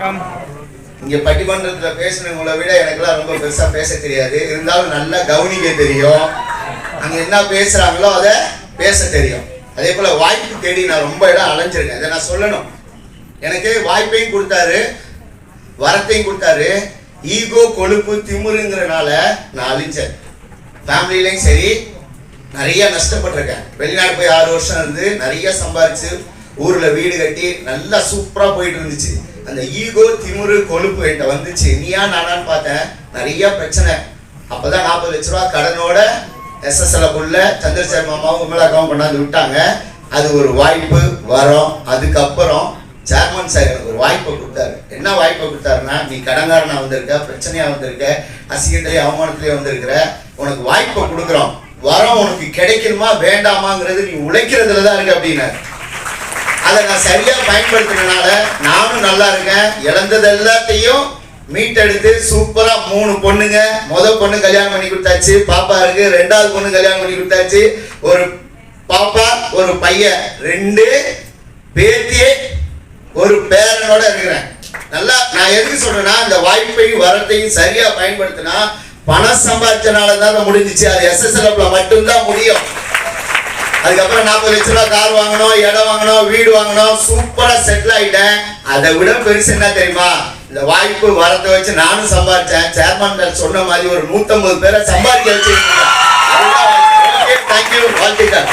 இங்க பட்டிமன்றத்துல பேசுனவங்களை விட எனக்குலாம் ரொம்ப பெருசா பேச தெரியாது. இருந்தாலும் நல்லா கவனிக்க தெரியும். அங்க என்ன பேசுறாங்களோ அதை பேச தெரியும். அதே போல வாய்ப்பு தேடி நான் ரொம்ப இடம் அலைஞ்சிருக்கேன். இதை நான் சொல்லணும். எனக்கு வாய்ப்பையும் கொடுத்தாரு, வரத்தையும் கொடுத்தாரு. ஈகோ, கொழுப்பு, திமுருங்கிறனால நான் அழிஞ்சேன். ஃபேமிலிலையும் சரி நிறைய நஷ்டப்பட்டிருக்கேன். வெளிநாடு போய் 6 வருஷம் இருந்து நிறைய சம்பாரிச்சு ஊர்ல வீடு கட்டி நல்லா சூப்பரா போயிட்டு இருந்துச்சு. அந்த ஈகோ, திமுரு, கொழுப்பு என்கிட்ட வந்துச்சு. நீயா நானான்னு பார்த்தேன், நிறைய பிரச்சனை. அப்பதான் 40 லட்ச ரூபா கடனோட SSLக்குள்ள சந்திரசேகர் மாமாவும் விமலாக்காவும் கொண்டாந்து விட்டாங்க. அது ஒரு வாய்ப்பு, வரோம். அதுக்கப்புறம் சேர்மன் சார் எனக்கு ஒரு வாய்ப்பை கொடுத்தாரு. என்ன வாய்ப்பை கொடுத்தாருன்னா, நீ கடங்காரனா வந்திருக்க, பிரச்சனையா வந்திருக்க, அசிங்கத்திலேயே அவமானத்திலேயே வந்திருக்கிற, உனக்கு வாய்ப்பை கொடுக்குறோம், வரோம், உனக்கு கிடைக்கணுமா வேண்டாமாங்கிறது நீ உழைக்கிறதுல தான் இருக்கு அப்படின்னாரு. அதை நான் சரியா பயன்படுத்தினால நானும் நல்லா இருக்கேன். இழந்தது எல்லாத்தையும் மீட்டெடுத்து சூப்பரா 3 பொண்ணுங்க. முதல் பொண்ணு கல்யாணம் பண்ணி கொடுத்தாச்சு, பாப்பா இருக்கு. 2வது பொண்ணு கல்யாணம் பண்ணி கொடுத்தாச்சு, ஒரு பாப்பா ஒரு பையன், 2 பேத்தியே ஒரு பேரனோட இருக்கிறேன். நல்லா நான் எதுக்கு சொல்றேன்னா, இந்த வாய்ப்பையும் வரத்தையும் சரியா பயன்படுத்தினா பணம் சம்பாதிச்சனால தான் முடிஞ்சிச்சு. அது SSLல மட்டும்தான் முடியும். அதுக்கப்புறம் 40 லட்ச ரூபா கார் வாங்கணும், இடம் வாங்கணும், வீடு வாங்கணும், சூப்பரா செட்டில் ஆயிட்டேன். அதை விட பெருசு என்ன தெரியுமா, இந்த வாய்ப்பு வரத்தை வச்சு நானும் சம்பாதிச்சேன். சேர்மன் சொன்ன மாதிரி ஒரு 150 பேரை சம்பாதிக்க வச்சிருக்கேன். தேங்க்யூ, வாழ்த்துக்கள்.